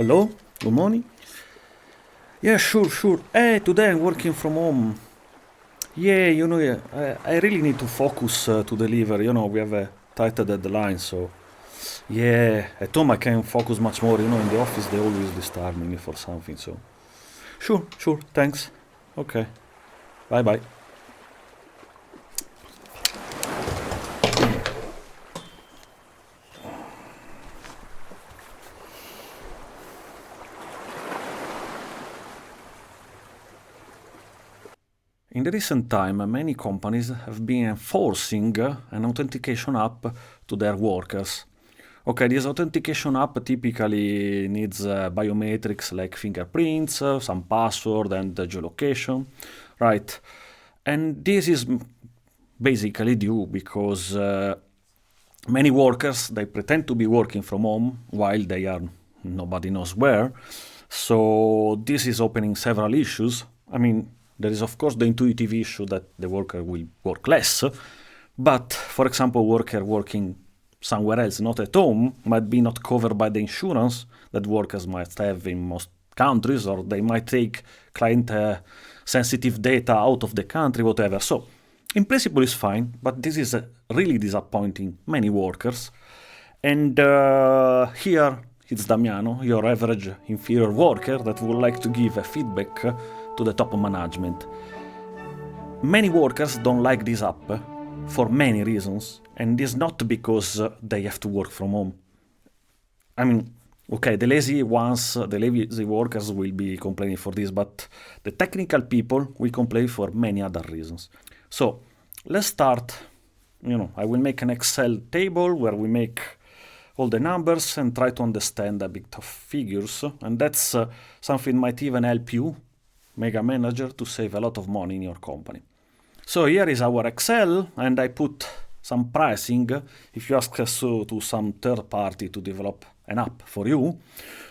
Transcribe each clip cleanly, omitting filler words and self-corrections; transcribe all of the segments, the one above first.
Hello? Good morning? Yeah, sure. Hey, today I'm working from home. Yeah, yeah, I really need to focus to deliver. We have a tighter deadline, so yeah, at home I can focus much more. In the office they always disturb me for something, so sure, thanks. Okay, bye bye. In the recent time, many companies have been enforcing an authentication app to their workers. Okay, this authentication app typically needs biometrics like fingerprints, some password, and geolocation, right? And this is basically due because many workers they pretend to be working from home while they are nobody knows where. So this is opening several issues. I mean, there is of course the intuitive issue that the worker will work less, but for example, worker working somewhere else, not at home, might be not covered by the insurance that workers might have in most countries, or they might take client sensitive data out of the country, whatever. So in principle it's fine, but this is really disappointing many workers. And here it's Damiano, your average inferior worker, that would like to give a feedback to the top management. Many workers don't like this app for many reasons, and it's not because they have to work from home. I mean, okay, the lazy workers will be complaining for this, but the technical people will complain for many other reasons. So let's start. I will make an Excel table where we make all the numbers and try to understand a bit of figures, and that's something might even help you, Mega Manager, to save a lot of money in your company. So here is our Excel, and I put some pricing if you ask us to some third party to develop an app for you.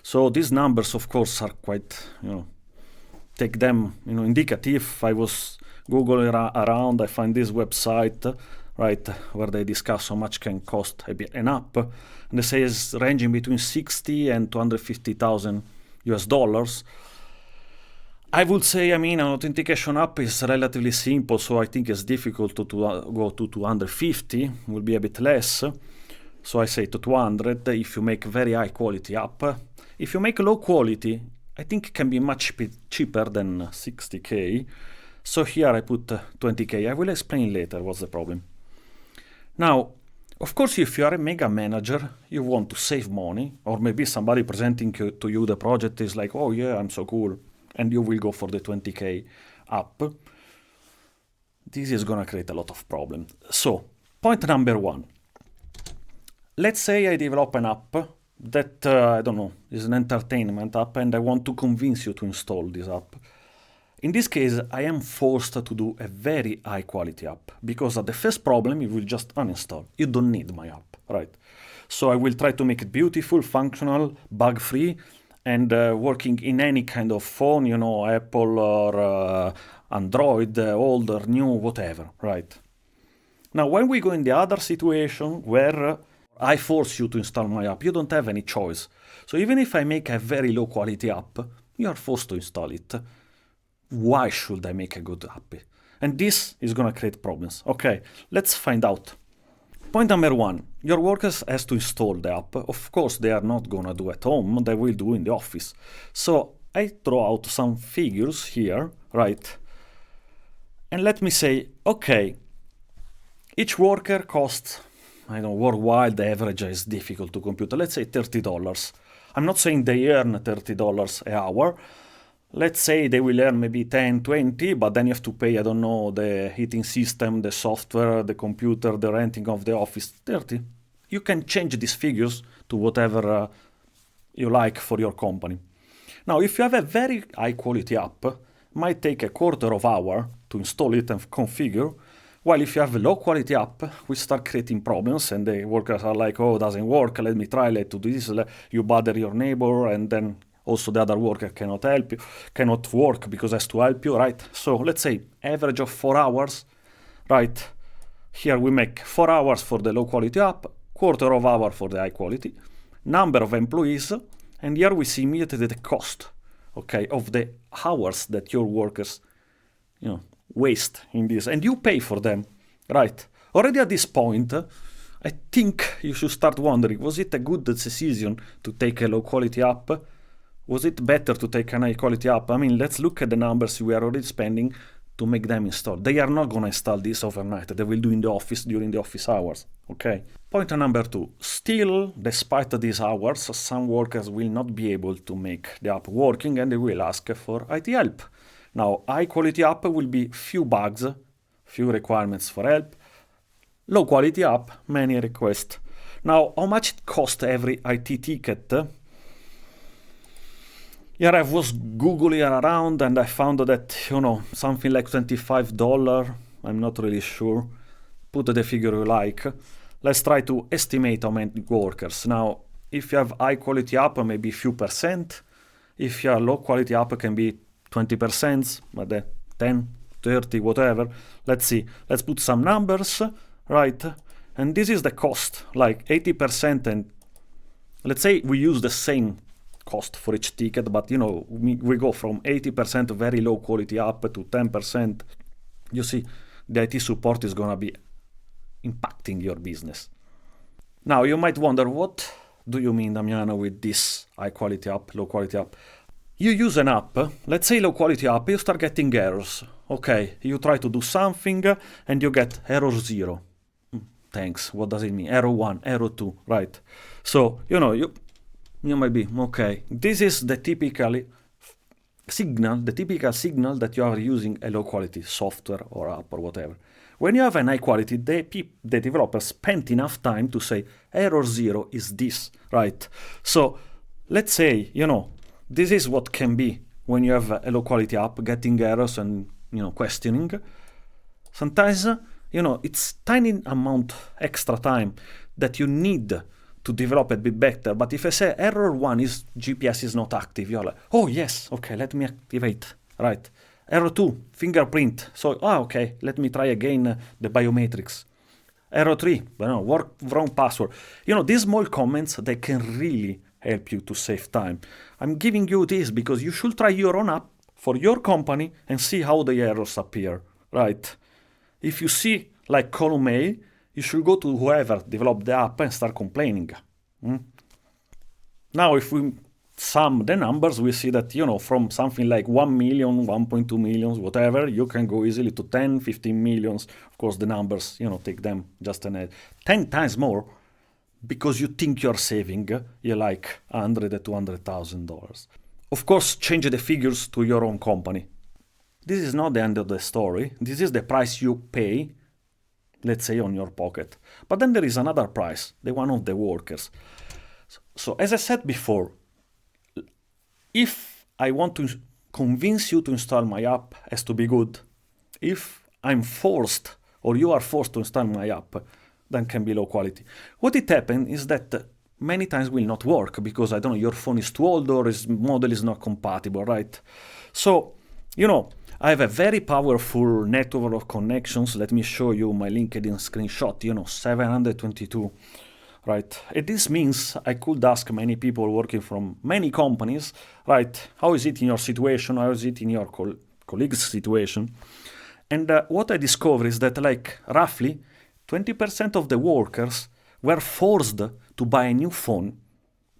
So these numbers, of course, are quite, take them, indicative. I was Googling around, I find this website, right, where they discuss how much can cost an app, and they say it's ranging between 60 and 250,000 US dollars. I would say, an authentication app is relatively simple, so I think it's difficult to go to 250, will be a bit less. So I say to 200 if you make very high quality app. If you make low quality, I think it can be much cheaper than 60k. So here I put 20k. I will explain later what's the problem. Now, of course, if you are a mega manager, you want to save money, or maybe somebody presenting to you the project is like, oh yeah, I'm so cool, and you will go for the 20k app. This is gonna create a lot of problems. So, point number one. Let's say I develop an app that, I don't know, is an entertainment app, and I want to convince you to install this app. In this case, I am forced to do a very high quality app, because at the first problem, you will just uninstall. You don't need my app, right? So I will try to make it beautiful, functional, bug-free, and working in any kind of phone, Apple or Android, old or new, whatever, right? Now, when we go in the other situation where I force you to install my app, you don't have any choice. So even if I make a very low quality app, you are forced to install it. Why should I make a good app? And this is gonna create problems. Okay, let's find out. Point number one, your workers has to install the app. Of course, they are not gonna do at home, they will do in the office. So I throw out some figures here, right? And let me say, okay, each worker costs, worldwide, the average is difficult to compute. Let's say $30. I'm not saying they earn $30 an hour. Let's say they will earn maybe 10, 20, but then you have to pay, the heating system, the software, the computer, the renting of the office, 30. You can change these figures to whatever you like for your company. Now, if you have a very high quality app, it might take a quarter of an hour to install it and configure, while if you have a low quality app, we start creating problems, and the workers are like, oh, it doesn't work, let me try, let's do this, you bother your neighbor, and then also the other worker cannot work because has to help you, right? So let's say average of 4 hours, right? Here we make 4 hours for the low quality app, quarter of hour for the high quality. Number of employees, And here we see immediately the cost, okay, of the hours that your workers, waste in this, and you pay for them, right? Already at this point, I think you should start wondering, was it a good decision to take a low-quality app? Was it better to take an high-quality app? I mean, let's look at the numbers we are already spending to make them install. They are not going to install this overnight. They will do in the office during the office hours, okay? Point number 2. Still, despite these hours, some workers will not be able to make the app working and they will ask for IT help. Now, high-quality app will be few bugs, few requirements for help. Low-quality app, many requests. Now, how much it costs every IT ticket? Here I was Googling around and I found that, something like $25. I'm not really sure. Put the figure you like. Let's try to estimate how many workers. Now, if you have high quality app, maybe a few percent. If you have low quality app, it can be 20%, but 10, 30, whatever. Let's see. Let's put some numbers, right? And this is the cost, like 80%. And let's say we use the same cost for each ticket, but we go from 80% very low quality app to 10%. You see, the IT support is gonna be impacting your business. Now you might wonder, what do you mean, Damiano, with this high quality app, low quality app? You use an app, let's say low quality app, you start getting errors. Okay, you try to do something and you get error 0. Thanks, what does it mean? Error 1, error 2, right? So, you might be, okay, this is the typical signal that you are using a low quality software or app or whatever. When you have an high quality, the developer spent enough time to say error 0 is this, right? So let's say, this is what can be when you have a low quality app, getting errors and, questioning. Sometimes, it's tiny amount extra time that you need to develop a bit better. But if I say error 1 is GPS is not active, you're like, oh yes, okay, let me activate, right? Error 2, fingerprint. So, okay, let me try again the biometrics. Error 3, wrong password. These small comments, they can really help you to save time. I'm giving you this because you should try your own app for your company and see how the errors appear, right? If you see like column A, you should go to whoever developed the app and start complaining. Now, if we sum the numbers, we see that, from something like 1 million, 1.2 million, whatever, you can go easily to 10, 15 millions. Of course, the numbers, take them just 10 times more because you think you're saving, like $100,000 to $200,000. Of course, change the figures to your own company. This is not the end of the story. This is the price you pay, let's say, on your pocket. But then there is another price, the one of the workers. So as I said before, if I want to convince you to install my app, it has to be good. If I'm forced or you are forced to install my app, then can be low quality. What it happens is that many times will not work because, I don't know, your phone is too old or its model is not compatible, right? So, I have a very powerful network of connections. Let me show you my LinkedIn screenshot, 722, right? And this means I could ask many people working from many companies, right? How is it in your situation? How is it in your colleague's situation? And what I discovered is that roughly 20% of the workers were forced to buy a new phone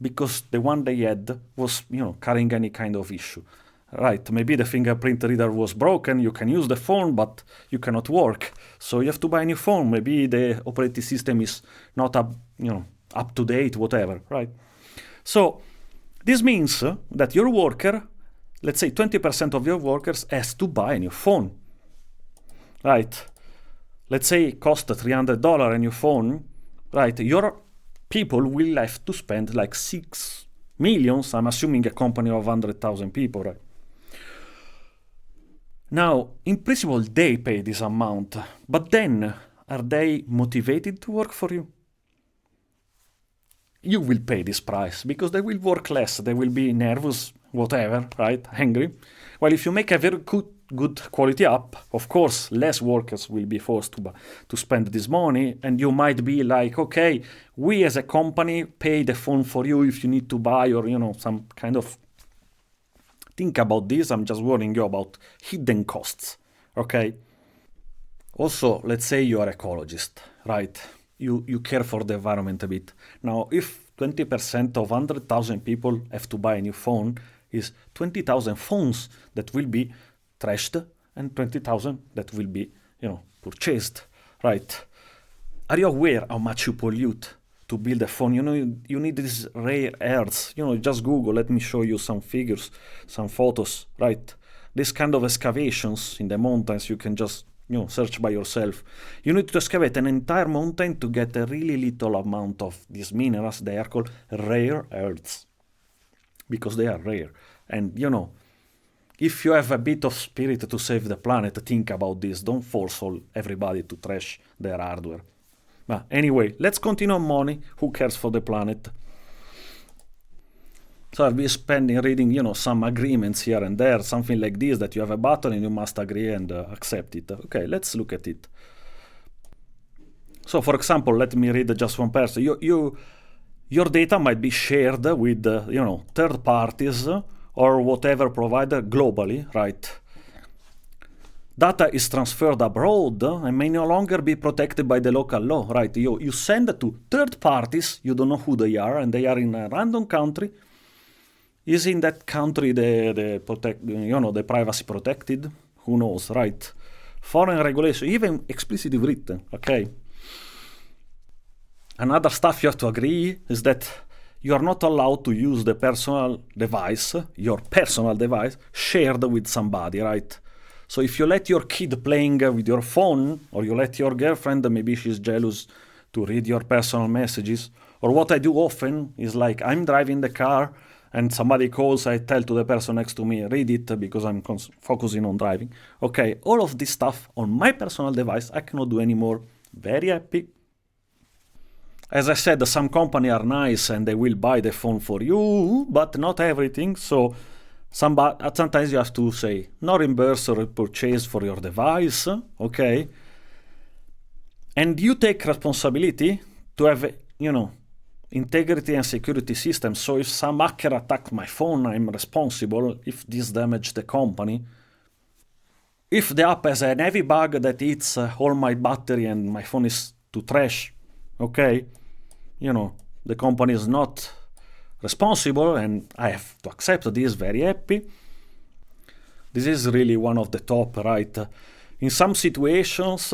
because the one they had was, carrying any kind of issue. Right, maybe the fingerprint reader was broken, you can use the phone, but you cannot work. So you have to buy a new phone. Maybe the operating system is not up to date, whatever, right? So this means that your worker, let's say 20% of your workers has to buy a new phone, right? Let's say it costs $300 a new phone, right? Your people will have to spend like 6 millions, I'm assuming a company of 100,000 people, right? Now, in principle, they pay this amount, but then are they motivated to work for you? You will pay this price because they will work less, they will be nervous, whatever, right? Angry. Well, if you make a very good good quality app, of course, less workers will be forced to spend this money, and you might be like, okay, we as a company pay the phone for you if you need to buy, or some kind of. Think about this. I'm just warning you about hidden costs. Okay. Also, let's say you are ecologist, right? You care for the environment a bit. Now, if 20% of 100,000 people have to buy a new phone, is 20,000 phones that will be trashed and 20,000 that will be, purchased, right? Are you aware how much you pollute to build a phone? You need these rare earths. Just Google. Let me show you some figures, some photos, right? This kind of excavations in the mountains, you can just search by yourself. You need to excavate an entire mountain to get a really little amount of these minerals. They are called rare earths because they are rare. And if you have a bit of spirit to save the planet, think about this. Don't force everybody to trash their hardware. But anyway, let's continue on money. Who cares for the planet? So I'll be reading, some agreements here and there, something like this, that you have a button and you must agree and accept it. Okay, let's look at it. So, for example, let me read just one person. Your data might be shared with, third parties or whatever provider globally, right? Data is transferred abroad and may no longer be protected by the local law, right? You send it to third parties, you don't know who they are, and they are in a random country. Is in that country the privacy protected? Who knows, right? Foreign regulation, even explicitly written, okay? Another stuff you have to agree is that you are not allowed to use the personal device, your personal device, shared with somebody, right? So if you let your kid playing with your phone, or you let your girlfriend, maybe she's jealous, to read your personal messages, or what I do often is like, I'm driving the car, and somebody calls, I tell to the person next to me, read it because I'm focusing on driving. Okay, all of this stuff on my personal device, I cannot do anymore. Very happy. As I said, some companies are nice and they will buy the phone for you, but not everything. So sometimes you have to say, no reimburse or purchase for your device, okay? And you take responsibility to have, integrity and security systems. So if some hacker attacks my phone, I'm responsible if this damages the company. If the app has an heavy bug that eats all my battery and my phone is to trash, okay, the company is not responsible and I have to accept this, very happy. This is really one of the top, right? In some situations,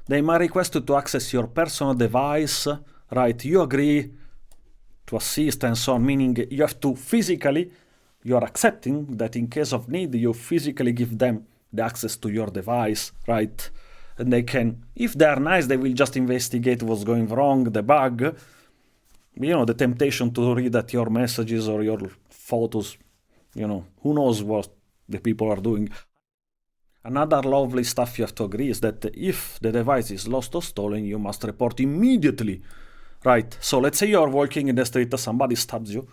they might request you to access your personal device, right? You agree to assist and so on, meaning you have to you are accepting that in case of need, you physically give them the access to your device, right? And they can, if they are nice, they will just investigate what's going wrong, the bug. The temptation to read at your messages or your photos, who knows what the people are doing. Another lovely stuff you have to agree is that if the device is lost or stolen, you must report immediately, right? So let's say you are walking in the street, somebody stabs you,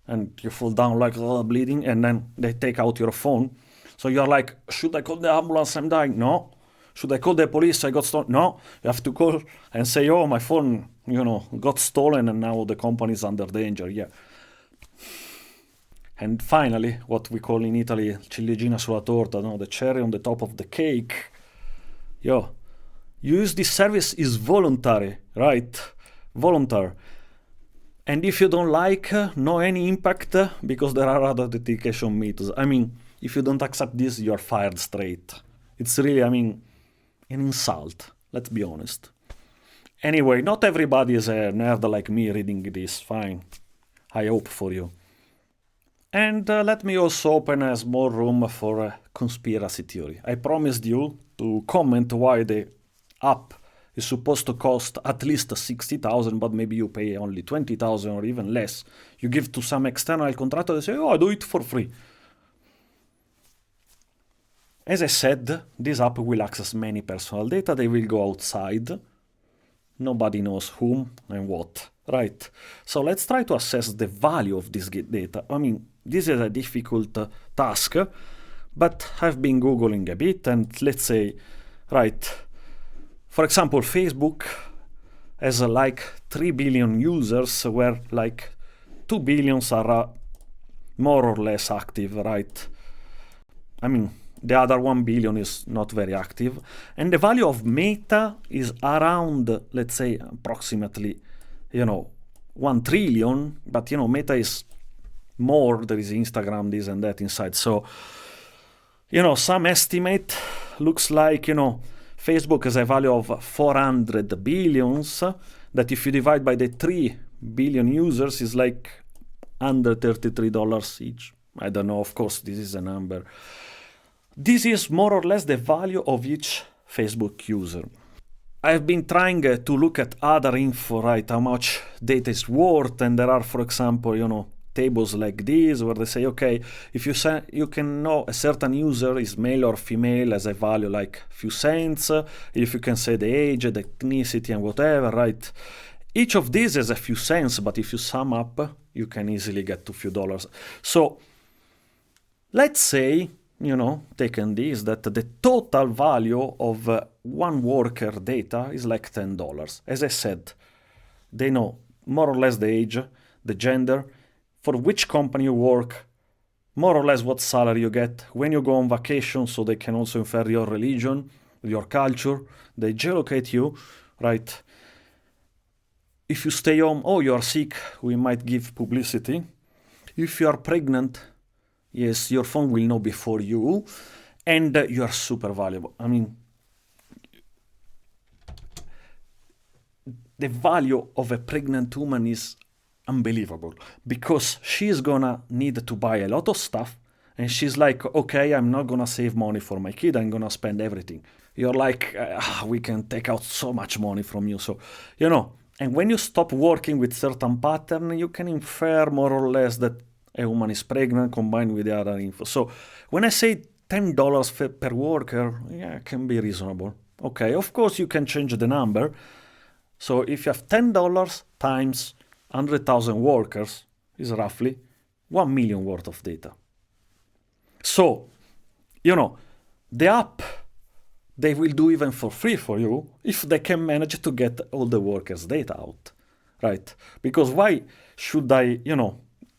and you fall down like bleeding, and then they take out your phone. So you're like, should I call the ambulance? I'm dying. No. Should I call the police? I got stolen. No. You have to call and say, oh, my phone, got stolen and now the company is under danger. Yeah. And finally, what we call in Italy, ciliegina sulla torta, the cherry on the top of the cake. Use this service is voluntary, right? Voluntary. And if you don't like, no any impact, because there are other authentication methods. If you don't accept this, you're fired straight. It's really, an insult. Let's be honest. Anyway, not everybody is a nerd like me reading this. Fine. I hope for you. And let me also open a small room for a conspiracy theory. I promised you to comment why the app is supposed to cost at least 60,000, but maybe you pay only 20,000 or even less. You give to some external contractor, they say, oh, I do it for free. As I said, this app will access many personal data. They will go outside. Nobody knows whom and what, right? So let's try to assess the value of this data. This is a difficult task, But I've been Googling a bit, and let's say, right, for example, Facebook has like 3 billion users, where like 2 billions are more or less active, right? I mean, the other 1 billion is not very active. And the value of Meta is around, let's say, approximately, 1 trillion. But, Meta is more. There is Instagram, this and that inside. So, some estimate looks like, Facebook has a value of 400 billions, that if you divide by the 3 billion users is like under $33 each. I don't know, of course, this is a number. This is more or less the value of each Facebook user. I've been trying to look at other info, right, how much data is worth, and there are, for example, tables like this where they say, okay, if you can know a certain user is male or female as a value like few cents, if you can say the age, the ethnicity and whatever, right? Each of these is a few cents, but if you sum up, you can easily get to few dollars. So let's say, taking this, that the total value of one worker data is like $10. As I said, they know more or less the age, the gender, for which company you work, more or less what salary you get, when you go on vacation, so they can also infer your religion, your culture, they geolocate you, right? If you stay home, you are sick, we might give publicity. If you are pregnant, yes, your phone will know before you, and you are super valuable. I mean, the value of a pregnant woman is unbelievable, because she's gonna need to buy a lot of stuff, and she's like, okay, I'm not gonna save money for my kid, I'm gonna spend everything. You're like, we can take out so much money from you. So, and when you stop working with certain pattern, you can infer more or less that a woman is pregnant combined with the other info. So when I say $10 per worker, yeah, it can be reasonable. Okay, of course you can change the number. So if you have $10 times 100,000 workers, is roughly 1 million worth of data. So, the app, they will do even for free for you if they can manage to get all the workers' data out, right? Because why should I,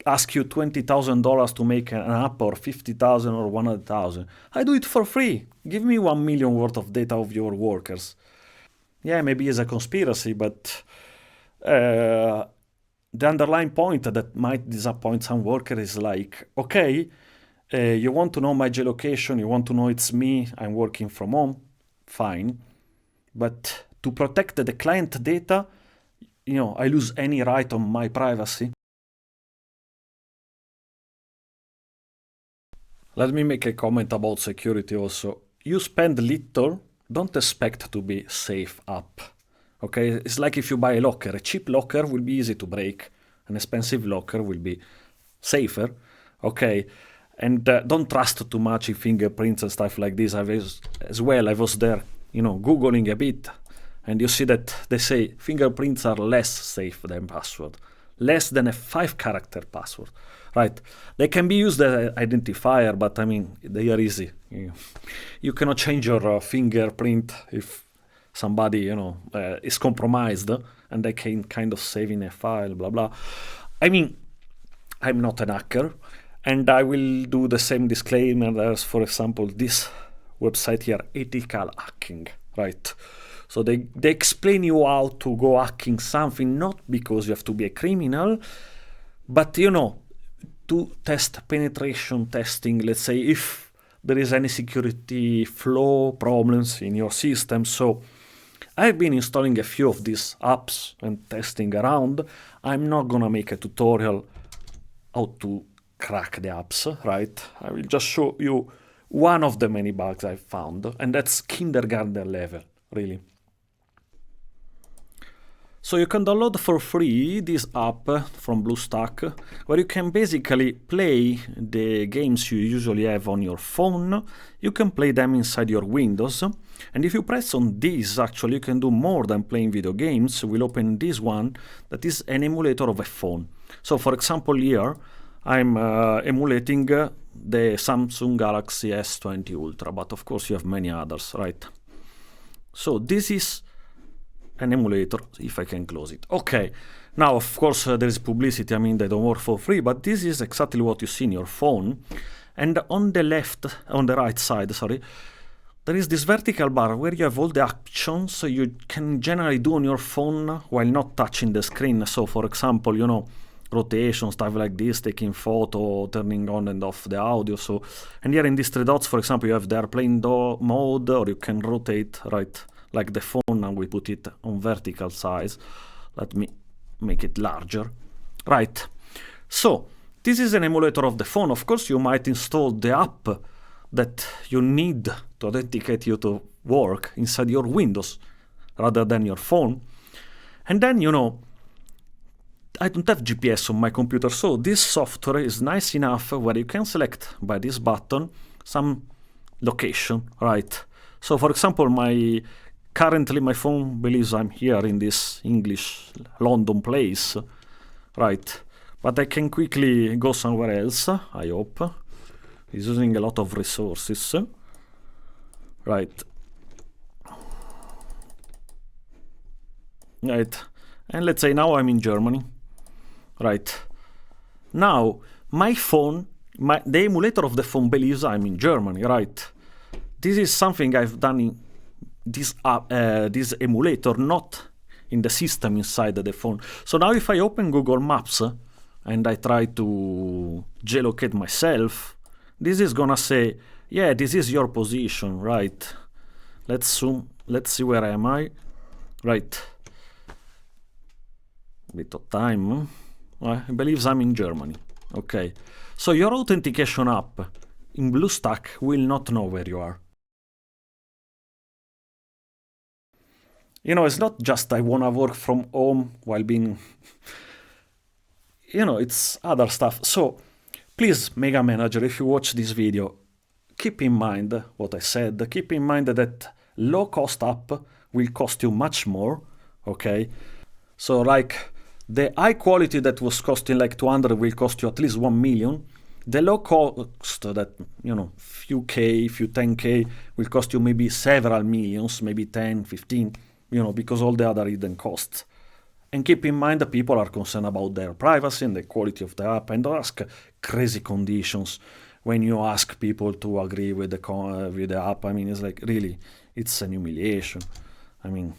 ask you $20,000 to make an app, or 50,000 or 100,000? I do it for free. Give me 1 million worth of data of your workers. Yeah, maybe it's a conspiracy, but the underlying point that might disappoint some worker is like, okay, you want to know my geolocation, you want to know it's me, I'm working from home, fine. But to protect the client data, I lose any right on my privacy. Let me make a comment about security also. You spend little, don't expect to be safe up. Okay, it's like if you buy a locker. A cheap locker will be easy to break. An expensive locker will be safer. Okay, and don't trust too much in fingerprints and stuff like this. I was there, Googling a bit, and you see that they say fingerprints are less safe than password. Less than a 5-character password, right? They can be used as an identifier, but I mean, they are easy. You cannot change your fingerprint if somebody, is compromised, and they can kind of save in a file, blah, blah. I mean, I'm not an hacker, and I will do the same disclaimer as, for example, this website here, ethical hacking, right? So they explain you how to go hacking something, not because you have to be a criminal, but, to test penetration testing, let's say, if there is any security flaw problems in your system. So I've been installing a few of these apps and testing around. I'm not gonna make a tutorial how to crack the apps, right? I will just show you one of the many bugs I've found, and that's kindergarten level, really. So you can download for free this app from BlueStack, where you can basically play the games you usually have on your phone. You can play them inside your Windows. And if you press on this, actually, you can do more than playing video games. We'll open this one that is an emulator of a phone. So for example, here, I'm emulating the Samsung Galaxy S20 Ultra, but of course you have many others, right? So this is an emulator, if I can close it. Okay, now of course there is publicity, I mean they don't work for free, but this is exactly what you see in your phone. And on the right side, sorry, there is this vertical bar where you have all the actions you can generally do on your phone while not touching the screen. So for example, you know, rotation, stuff like this, taking photo, turning on and off the audio. So, and here in these three dots, for example, you have the airplane mode, or you can rotate, right, like the phone. Now we put it on vertical size. Let me make it larger, right? So this is an emulator of the phone. Of course, you might install the app that you need to authenticate you to work inside your Windows rather than your phone. And then, you know, I don't have GPS on my computer, so this software is nice enough where you can select by this button some location, right? So for example, currently my phone believes I'm here in this English London place, right? But I can quickly go somewhere else, I hope. It's using a lot of resources, right? Right, and let's say now I'm in Germany, right? Now, my phone, the emulator of the phone believes I'm in Germany, right? This is something I've done in this emulator, not in the system inside the phone. So now if I open Google Maps and I try to geolocate myself, this is gonna say, yeah, this is your position, right? Let's zoom, let's see where am I, right? Bit of time. I believe I'm in Germany. Okay. So your authentication app in BlueStack will not know where you are. You know, it's not just I wanna work from home while being, you know, it's other stuff. So please, Mega Manager, if you watch this video, keep in mind what I said. Keep in mind that low-cost app will cost you much more, okay? So like the high quality that was costing like 200 will cost you at least 1 million. The low cost that, you know, few 10K will cost you maybe several millions, maybe 10, 15, you know, because all the other hidden costs. And keep in mind that people are concerned about their privacy and the quality of the app, and don't ask crazy conditions when you ask people to agree with the app. I mean, it's like, really, it's an humiliation. I mean,